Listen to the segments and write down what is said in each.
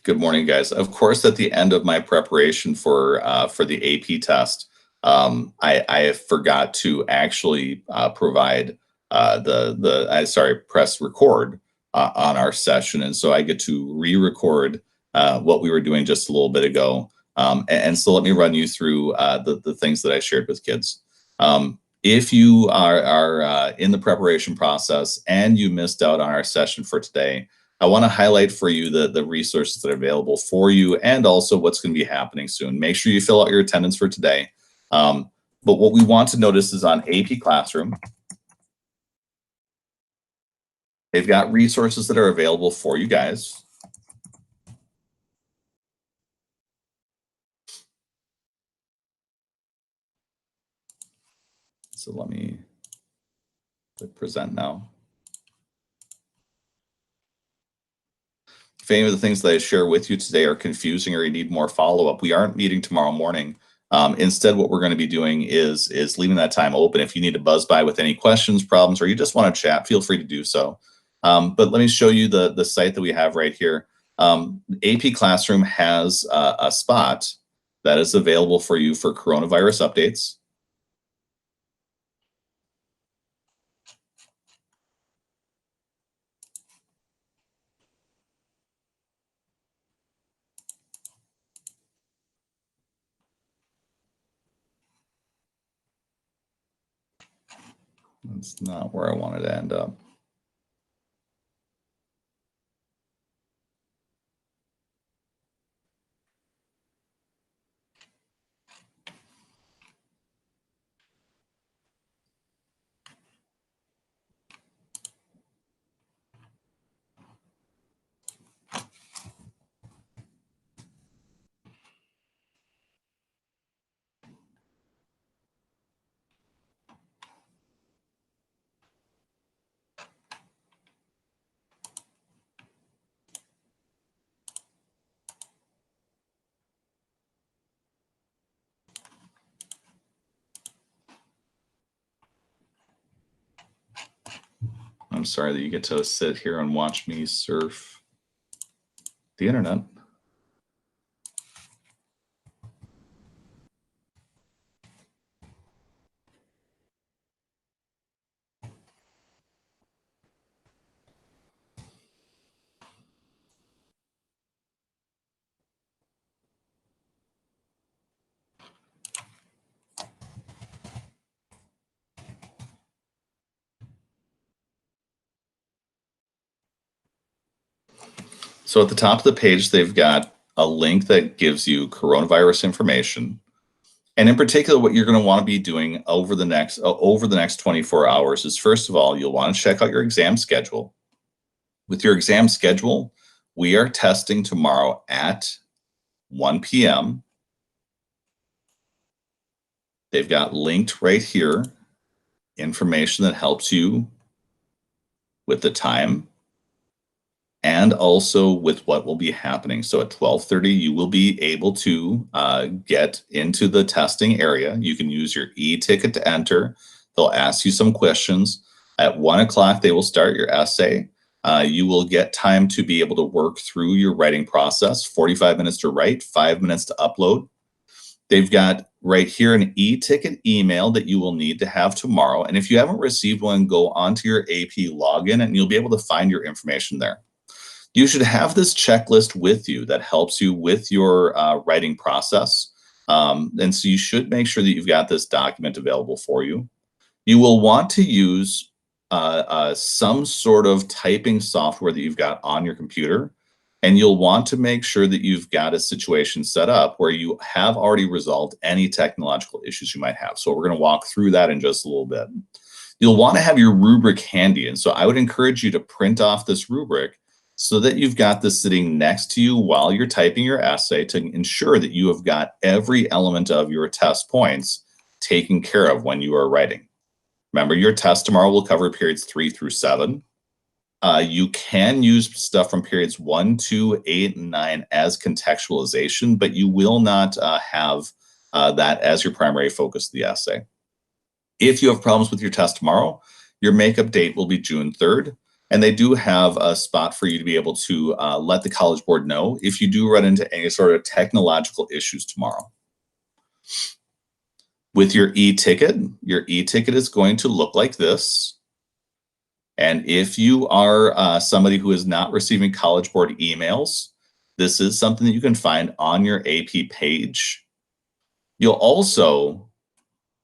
Good morning, guys. Of course, at the end of my preparation for the AP test, I forgot to actually provide press record on our session, and so I get to re-record what we were doing just a little bit ago. And so let me run you through the things that I shared with kids. If you are in the preparation process and you missed out on our session for today, I want to highlight for you the resources that are available for you and also what's going to be happening soon. Make sure you fill out your attendance for today. But what we want to notice is on AP Classroom, they've got resources that are available for you guys. So let me click present now. If any of the things that I share with you today are confusing or you need more follow-up, we aren't meeting tomorrow morning. Instead, what we're going to be doing is leaving that time open. If you need to buzz by with any questions, problems, or you just want to chat, feel free to do so. But let me show you the site that we have right here. AP Classroom has a spot that is available for you for coronavirus updates. That's not where I wanted to end up. I'm sorry that you get to sit here and watch me surf the internet. So at the top of the page, they've got a link that gives you coronavirus information. And in particular, what you're going to want to be doing over the next 24 hours is, first of all, you'll want to check out your exam schedule. With your exam schedule, we are testing tomorrow at 1 p.m. They've got linked right here information that helps you with the time and also with what will be happening. So at 12:30, you will be able to get into the testing area. You can use your e-ticket to enter. They'll ask you some questions. At 1 o'clock, they will start your essay. You will get time to be able to work through your writing process, 45 minutes to write, 5 minutes to upload. They've got right here an e-ticket email that you will need to have tomorrow. And if you haven't received one, go onto your AP login and you'll be able to find your information there. You should have this checklist with you that helps you with your writing process. And so you should make sure that you've got this document available for you. You will want to use some sort of typing software that you've got on your computer. And you'll want to make sure that you've got a situation set up where you have already resolved any technological issues you might have. So we're going to walk through that in just a little bit. You'll want to have your rubric handy. And so I would encourage you to print off this rubric so that you've got this sitting next to you while you're typing your essay to ensure that you have got every element of your test points taken care of when you are writing. Remember, your test tomorrow will cover periods 3 through 7. You can use stuff from periods 1, 2, 8, and 9 as contextualization, but you will not have that as your primary focus of the essay. If you have problems with your test tomorrow, your makeup date will be June 3rd. And they do have a spot for you to be able to let the College Board know if you do run into any sort of technological issues tomorrow. With your e-ticket is going to look like this. And if you are somebody who is not receiving College Board emails, this is something that you can find on your AP page. You'll also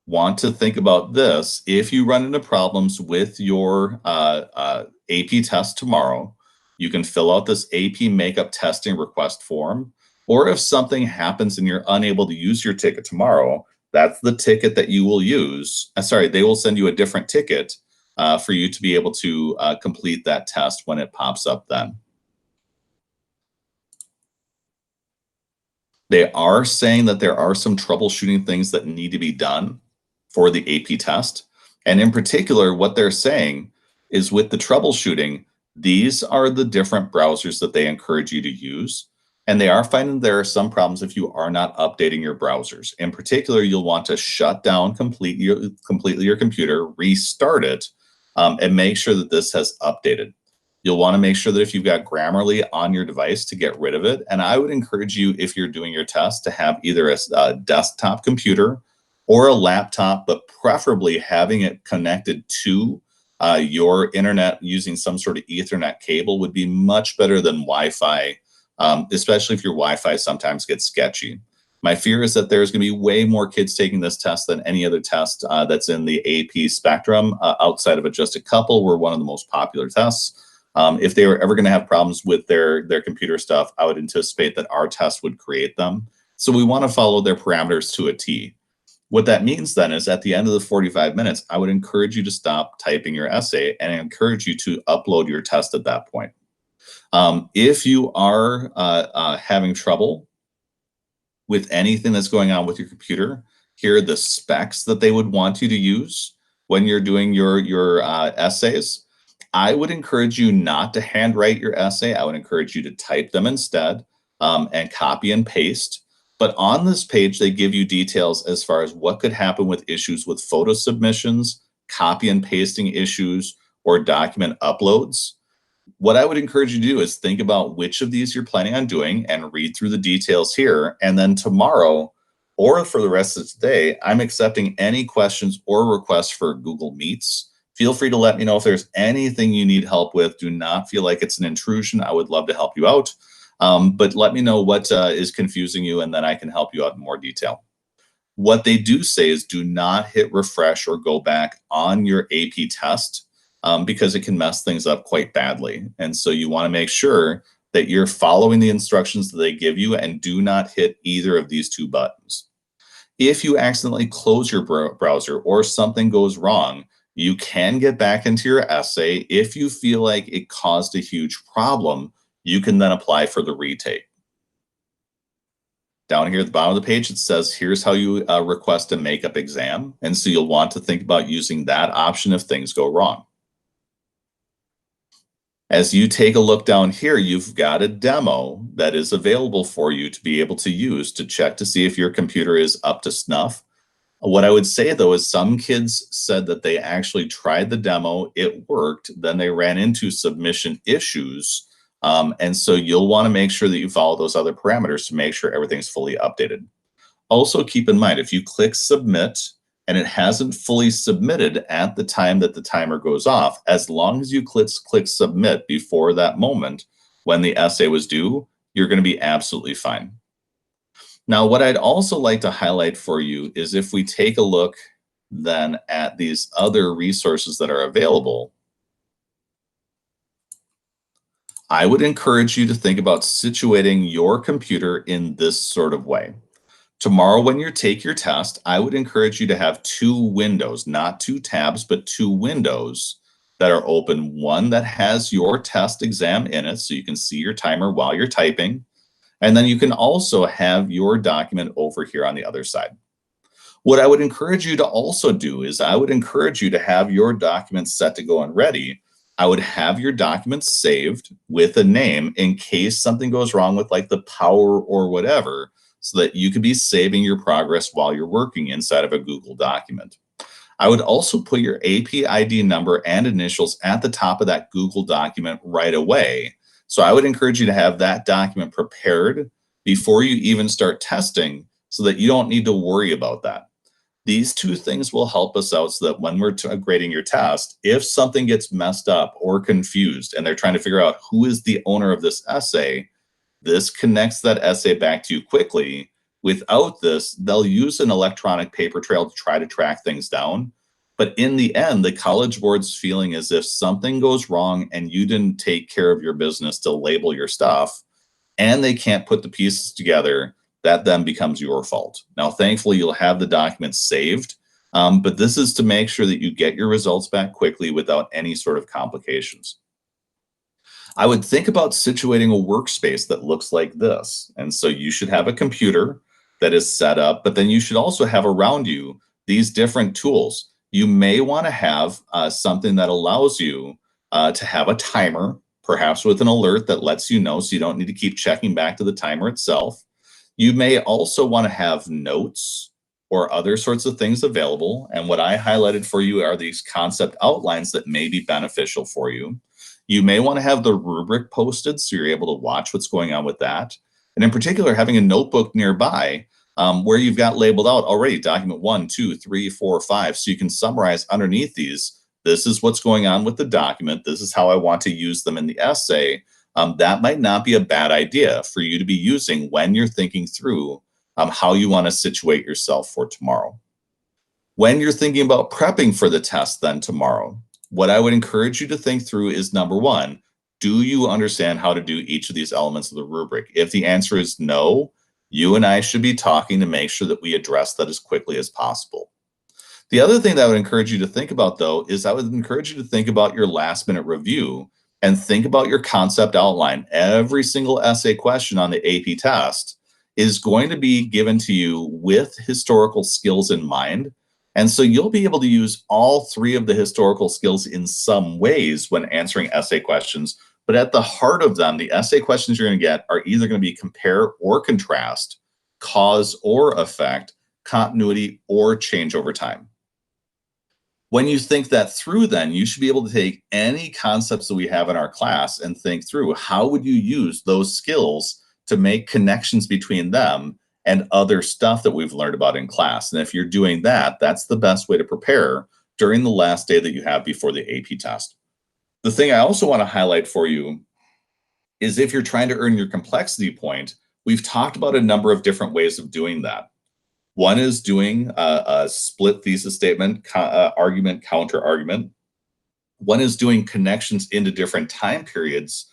want to think about this. If you run into problems with your AP test tomorrow, you can fill out this AP makeup testing request form. Or if something happens and you're unable to use your ticket tomorrow, that's the ticket that you will use. Sorry, they will send you a different ticket for you to be able to complete that test when it pops up then. They are saying that there are some troubleshooting things that need to be done for the AP test. And in particular, what they're saying is with the troubleshooting, these are the different browsers that they encourage you to use. And they are finding there are some problems if you are not updating your browsers. In particular, you'll want to shut down completely your computer, restart it, and make sure that this has updated. You'll want to make sure that if you've got Grammarly on your device to get rid of it. And I would encourage you, if you're doing your test, to have either a desktop computer or a laptop, but preferably having it connected to your internet using some sort of Ethernet cable would be much better than Wi-Fi, especially if your Wi-Fi sometimes gets sketchy. My fear is that there's going to be way more kids taking this test than any other test that's in the AP spectrum outside of just a couple. We're one of the most popular tests. If they were ever going to have problems with their computer stuff, I would anticipate that our test would create them. So we want to follow their parameters to a T. What that means then is at the end of the 45 minutes, I would encourage you to stop typing your essay and I encourage you to upload your test at that point. If you are having trouble with anything that's going on with your computer, here are the specs that they would want you to use when you're doing your essays. I would encourage you not to handwrite your essay. I would encourage you to type them instead and copy and paste. But on this page, they give you details as far as what could happen with issues with photo submissions, copy and pasting issues, or document uploads. What I would encourage you to do is think about which of these you're planning on doing and read through the details here. And then tomorrow, or for the rest of today, I'm accepting any questions or requests for Google Meets. Feel free to let me know if there's anything you need help with. Do not feel like it's an intrusion. I would love to help you out. But let me know what is confusing you, and then I can help you out in more detail. What they do say is do not hit refresh or go back on your AP test because it can mess things up quite badly. And so you want to make sure that you're following the instructions that they give you and do not hit either of these two buttons. If you accidentally close your browser or something goes wrong, you can get back into your essay. If you feel like it caused a huge problem, you can then apply for the retake. Down here at the bottom of the page, it says, here's how you request a makeup exam. And so you'll want to think about using that option if things go wrong. As you take a look down here, you've got a demo that is available for you to be able to use to check to see if your computer is up to snuff. What I would say, though, is some kids said that they actually tried the demo, it worked, then they ran into submission issues. And so you'll want to make sure that you follow those other parameters to make sure everything's fully updated. Also, keep in mind, if you click submit and it hasn't fully submitted at the time that the timer goes off, as long as you click submit before that moment when the essay was due, you're going to be absolutely fine. Now, what I'd also like to highlight for you is if we take a look then at these other resources that are available, I would encourage you to think about situating your computer in this sort of way. Tomorrow, when you take your test, I would encourage you to have two windows, not two tabs, but two windows that are open. One that has your test exam in it, so you can see your timer while you're typing. And then you can also have your document over here on the other side. What I would encourage you to also do is I would encourage you to have your documents set to go and ready. I would have your documents saved with a name in case something goes wrong with like the power or whatever, so that you could be saving your progress while you're working inside of a Google document. I would also put your AP ID number and initials at the top of that Google document right away. So I would encourage you to have that document prepared before you even start testing so that you don't need to worry about that. These two things will help us out so that when we're grading your test, if something gets messed up or confused and they're trying to figure out who is the owner of this essay, this connects that essay back to you quickly. Without this, they'll use an electronic paper trail to try to track things down. But in the end, the College Board's feeling is if something goes wrong and you didn't take care of your business to label your stuff, and they can't put the pieces together, that then becomes your fault. Now, thankfully, you'll have the documents saved, but this is to make sure that you get your results back quickly without any sort of complications. I would think about situating a workspace that looks like this. And so you should have a computer that is set up, but then you should also have around you these different tools. You may want to have something that allows you to have a timer, perhaps with an alert that lets you know so you don't need to keep checking back to the timer itself. You may also want to have notes or other sorts of things available. And what I highlighted for you are these concept outlines that may be beneficial for you. You may want to have the rubric posted so you're able to watch what's going on with that. And in particular, having a notebook nearby where you've got labeled out already document 1, 2, 3, 4, 5. So you can summarize underneath these. This is what's going on with the document. This is how I want to use them in the essay. That might not be a bad idea for you to be using when you're thinking through how you want to situate yourself for tomorrow. When you're thinking about prepping for the test then tomorrow, what I would encourage you to think through is number one, do you understand how to do each of these elements of the rubric? If the answer is no, you and I should be talking to make sure that we address that as quickly as possible. The other thing that I would encourage you to think about, though, is I would encourage you to think about your last minute review and think about your concept outline. Every single essay question on the AP test is going to be given to you with historical skills in mind. And so you'll be able to use all three of the historical skills in some ways when answering essay questions. But at the heart of them, the essay questions you're going to get are either going to be compare or contrast, cause or effect, continuity or change over time. When you think that through, then you should be able to take any concepts that we have in our class and think through how would you use those skills to make connections between them and other stuff that we've learned about in class. And if you're doing that, that's the best way to prepare during the last day that you have before the AP test. The thing I also want to highlight for you is if you're trying to earn your complexity point, we've talked about a number of different ways of doing that. One is doing a split thesis statement, argument, counter argument. One is doing connections into different time periods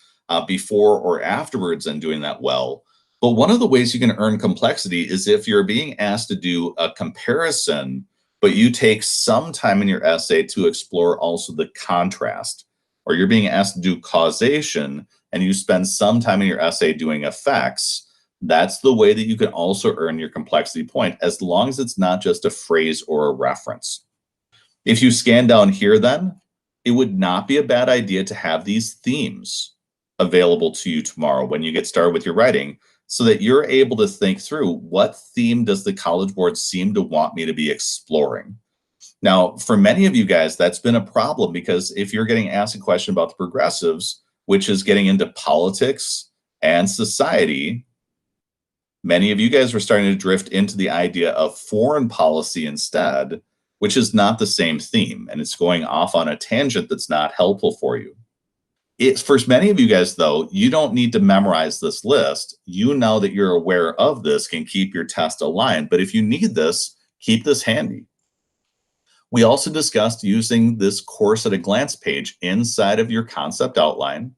before or afterwards and doing that well. But one of the ways you can earn complexity is if you're being asked to do a comparison, but you take some time in your essay to explore also the contrast, or you're being asked to do causation and you spend some time in your essay doing effects. That's the way that you can also earn your complexity point, as long as it's not just a phrase or a reference. If you scan down here, then it would not be a bad idea to have these themes available to you tomorrow when you get started with your writing, so that you're able to think through what theme does the College Board seem to want me to be exploring. Now, for many of you guys, that's been a problem because if you're getting asked a question about the progressives, which is getting into politics and society, many of you guys are starting to drift into the idea of foreign policy instead, which is not the same theme, and it's going off on a tangent that's not helpful for you. For many of you guys, though, you don't need to memorize this list. You know that you're aware of this can keep your test aligned, but if you need this, keep this handy. We also discussed using this course at a glance page inside of your concept outline,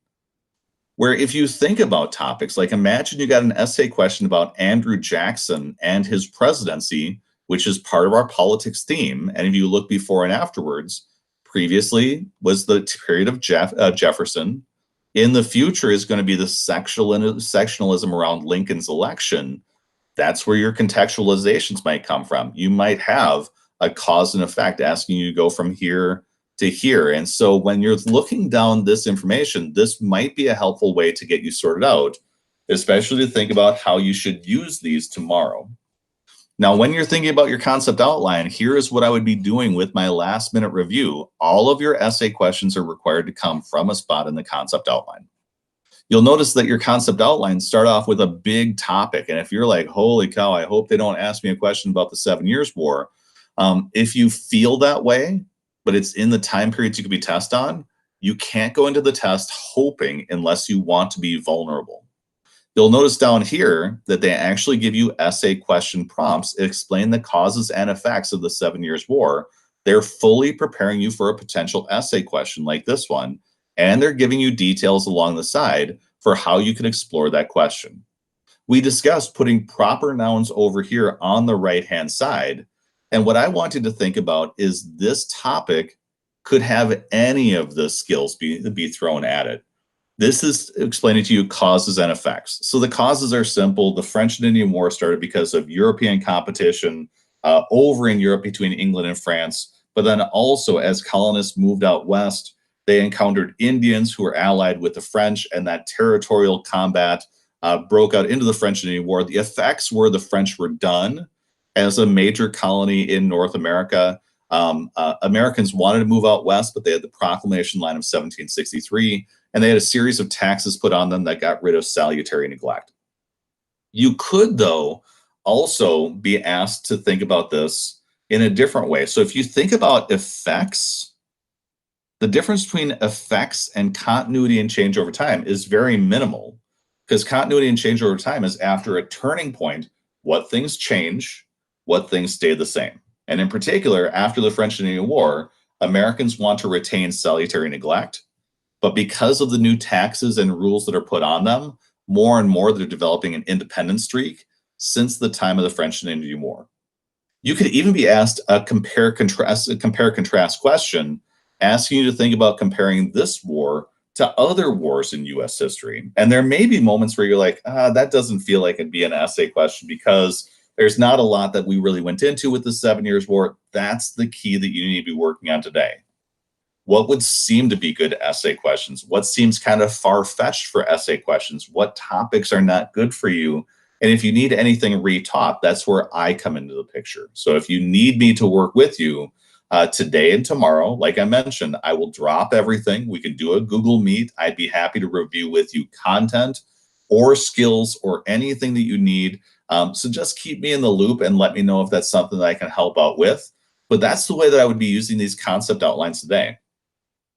where if you think about topics, like imagine you got an essay question about Andrew Jackson and his presidency, which is part of our politics theme. And if you look before and afterwards, previously was the period of Jefferson. In the future is going to be the sectionalism around Lincoln's election. That's where your contextualizations might come from. You might have a cause and effect asking you to go from here to here. And so when you're looking down this information, this might be a helpful way to get you sorted out, especially to think about how you should use these tomorrow. Now, when you're thinking about your concept outline, here is what I would be doing with my last minute review. All of your essay questions are required to come from a spot in the concept outline. You'll notice that your concept outlines start off with a big topic. And if you're like, holy cow, I hope they don't ask me a question about the 7 Years' War. If you feel that way, but it's in the time periods you could be tested on, you can't go into the test hoping unless you want to be vulnerable. You'll notice down here that they actually give you essay question prompts that explain the causes and effects of the 7 Years' War. They're fully preparing you for a potential essay question like this one, and they're giving you details along the side for how you can explore that question. We discussed putting proper nouns over here on the right-hand side, and what I want you to think about is this topic could have any of the skills be thrown at it. This is explaining to you causes and effects. So the causes are simple. The French and Indian War started because of European competition over in Europe between England and France. But then also as colonists moved out west, they encountered Indians who were allied with the French, and that territorial combat broke out into the French and Indian War. The effects were the French were done as a major colony in North America. Americans wanted to move out west, but they had the Proclamation Line of 1763, and they had a series of taxes put on them that got rid of salutary neglect. You could, though, also be asked to think about this in a different way. So if you think about effects, the difference between effects and continuity and change over time is very minimal, because continuity and change over time is after a turning point, what things change, what things stay the same. And in particular, after the French and Indian War, Americans want to retain salutary neglect, but because of the new taxes and rules that are put on them, more and more they're developing an independent streak since the time of the French and Indian War. You could even be asked a compare-contrast question, asking you to think about comparing this war to other wars in U.S. history. And there may be moments where you're like, that doesn't feel like it'd be an essay question because there's not a lot that we really went into with the 7 Years' War. That's the key that you need to be working on today. What would seem to be good essay questions? What seems kind of far-fetched for essay questions? What topics are not good for you? And if you need anything retaught, that's where I come into the picture. So if you need me to work with you today and tomorrow, like I mentioned, I will drop everything. We can do a Google Meet. I'd be happy to review with you content or skills or anything that you need. So just keep me in the loop and let me know if that's something that I can help out with. But that's the way that I would be using these concept outlines today.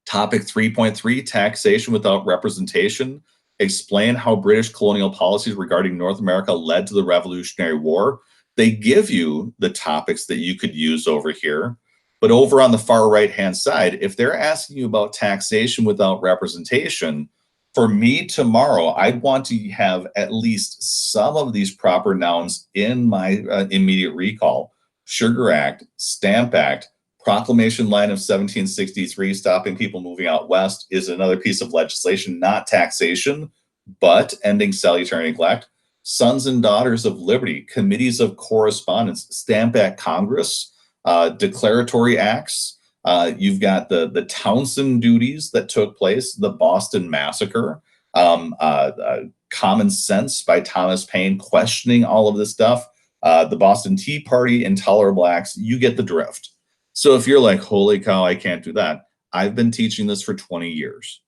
Topic 3.3, taxation without representation. Explain how British colonial policies regarding North America led to the Revolutionary War. They give you the topics that you could use over here. But over on the far right-hand side, if they're asking you about taxation without representation, for me tomorrow, I'd want to have at least some of these proper nouns in my immediate recall. Sugar Act, Stamp Act, Proclamation Line of 1763, stopping people moving out west, is another piece of legislation, not taxation, but ending salutary neglect. Sons and Daughters of Liberty, Committees of Correspondence, Stamp Act Congress, declaratory acts. You've got the Townsend duties that took place, the Boston Massacre, Common Sense by Thomas Paine, questioning all of this stuff, the Boston Tea Party, Intolerable Acts. You get the drift. So if you're like, holy cow, I can't do that. I've been teaching this for 20 years.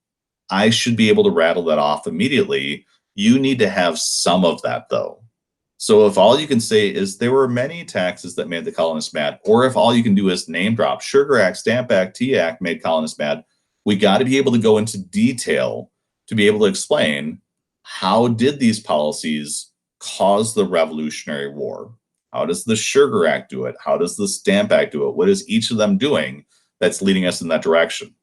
I should be able to rattle that off immediately. You need to have some of that, though. So if all you can say is there were many taxes that made the colonists mad, or if all you can do is name drop Sugar Act, Stamp Act, Tea Act made colonists mad, we got to be able to go into detail to be able to explain how did these policies cause the Revolutionary War? How does the Sugar Act do it? How does the Stamp Act do it? What is each of them doing that's leading us in that direction?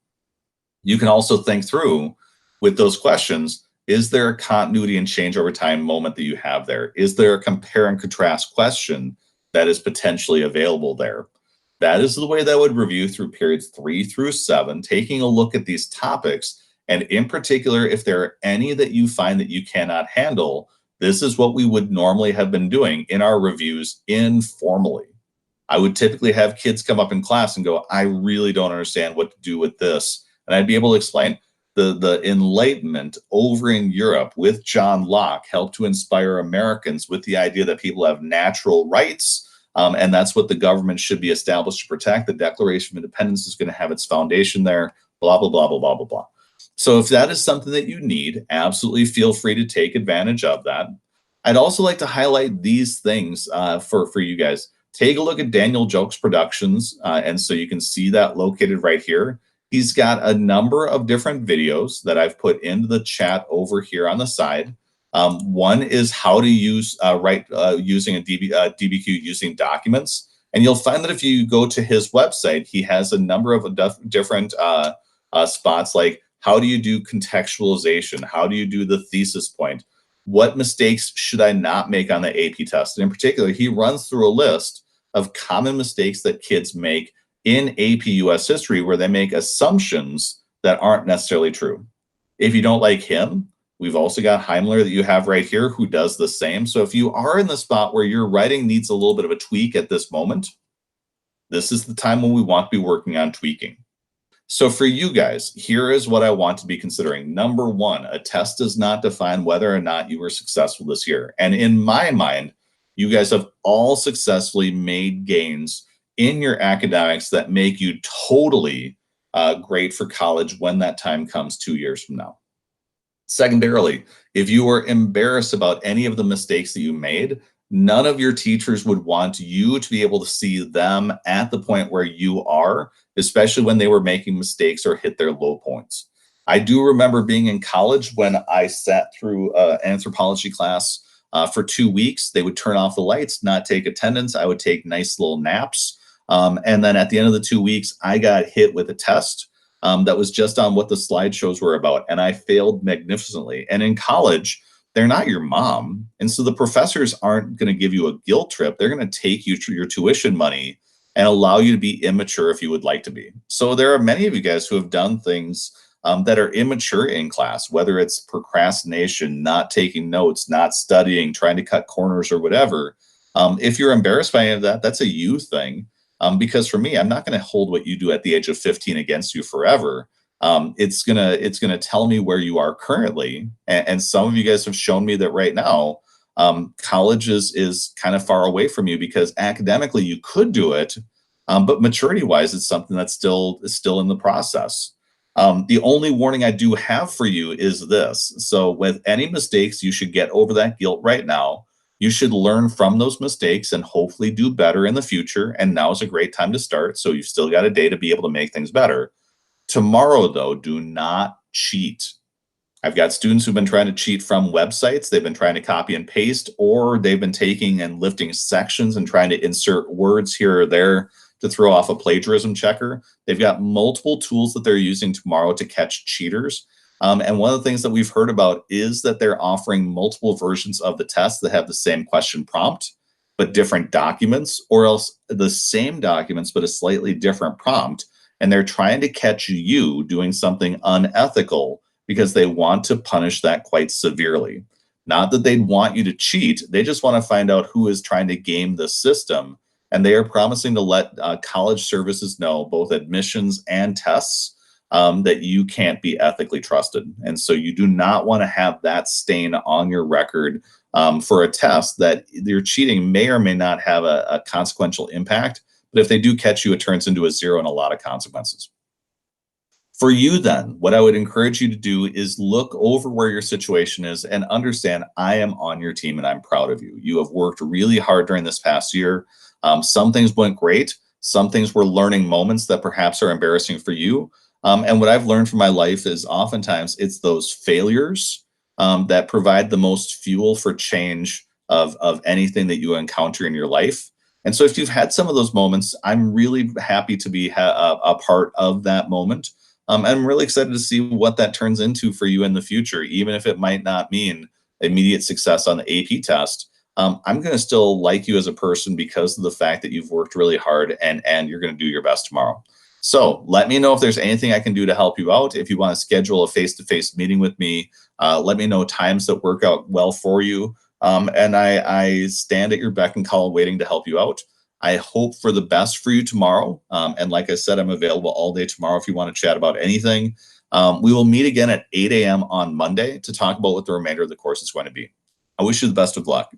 You can also think through with those questions, is there a continuity and change over time moment that you have there? Is there a compare and contrast question that is potentially available there? That is the way that I would review through periods 3 through 7, taking a look at these topics. And in particular, if there are any that you find that you cannot handle, this is what we would normally have been doing in our reviews informally. I would typically have kids come up in class and go, I really don't understand what to do with this. And I'd be able to explain. The Enlightenment over in Europe with John Locke helped to inspire Americans with the idea that people have natural rights, And that's what the government should be established to protect. The Declaration of Independence is going to have its foundation there, blah, blah, blah, blah, blah, blah, blah. So if that is something that you need, absolutely feel free to take advantage of that. I'd also like to highlight these things for you guys. Take a look at Daniel Jokes Productions, and so you can see that located right here. He's got a number of different videos that I've put into the chat over here on the side. One is how to use using a DBQ using documents. And you'll find that if you go to his website, he has a number of different spots, like how do you do contextualization? How do you do the thesis point? What mistakes should I not make on the AP test? And in particular, he runs through a list of common mistakes that kids make in AP US history where they make assumptions that aren't necessarily true. If you don't like him, we've also got Heimler that you have right here who does the same. So if you are in the spot where your writing needs a little bit of a tweak at this moment, this is the time when we want to be working on tweaking. So for you guys, here is what I want to be considering. Number one, a test does not define whether or not you were successful this year. And in my mind, you guys have all successfully made gains in your academics that make you totally great for college when that time comes 2 years from now. Secondarily, if you were embarrassed about any of the mistakes that you made, none of your teachers would want you to be able to see them at the point where you are, especially when they were making mistakes or hit their low points. I do remember being in college when I sat through an anthropology class for 2 weeks. They would turn off the lights, not take attendance. I would take nice little naps. And then at the end of the 2 weeks, I got hit with a test that was just on what the slideshows were about. And I failed magnificently. And in college, they're not your mom. And so the professors aren't going to give you a guilt trip. They're going to take you to your tuition money and allow you to be immature if you would like to be. So there are many of you guys who have done things that are immature in class, whether it's procrastination, not taking notes, not studying, trying to cut corners or whatever. If you're embarrassed by any of that, that's a you thing. Because for me, I'm not going to hold what you do at the age of 15 against you forever. It's gonna tell me where you are currently, and some of you guys have shown me that right now, college is kind of far away from you because academically you could do it, but maturity-wise, it's something that's still in the process. The only warning I do have for you is this: so with any mistakes, you should get over that guilt right now. You should learn from those mistakes and hopefully do better in the future. And now is a great time to start. So you've still got a day to be able to make things better. Tomorrow, though, do not cheat. I've got students who've been trying to cheat from websites. They've been trying to copy and paste, or they've been taking and lifting sections and trying to insert words here or there to throw off a plagiarism checker. They've got multiple tools that they're using tomorrow to catch cheaters. And one of the things that we've heard about is that they're offering multiple versions of the test that have the same question prompt, but different documents, or else the same documents, but a slightly different prompt. And they're trying to catch you doing something unethical because they want to punish that quite severely. Not that they'd want you to cheat. They just want to find out who is trying to game the system. And they are promising to let college services know, both admissions and tests, that you can't be ethically trusted. And so you do not want to have that stain on your record for a test that your cheating may or may not have a consequential impact. But if they do catch you, it turns into a 0 and a lot of consequences. For you then, what I would encourage you to do is look over where your situation is and understand I am on your team and I'm proud of you. You have worked really hard during this past year. Some things went great. Some things were learning moments that perhaps are embarrassing for you. And what I've learned from my life is oftentimes it's those failures that provide the most fuel for change of anything that you encounter in your life. And so if you've had some of those moments, I'm really happy to be a part of that moment. I'm really excited to see what that turns into for you in the future, even if it might not mean immediate success on the AP test. I'm going to still like you as a person because of the fact that you've worked really hard and you're going to do your best tomorrow. So let me know if there's anything I can do to help you out. If you want to schedule a face-to-face meeting with me, let me know times that work out well for you. And I stand at your beck and call waiting to help you out. I hope for the best for you tomorrow. And like I said, I'm available all day tomorrow if you want to chat about anything. We will meet again at 8 a.m. on Monday to talk about what the remainder of the course is going to be. I wish you the best of luck.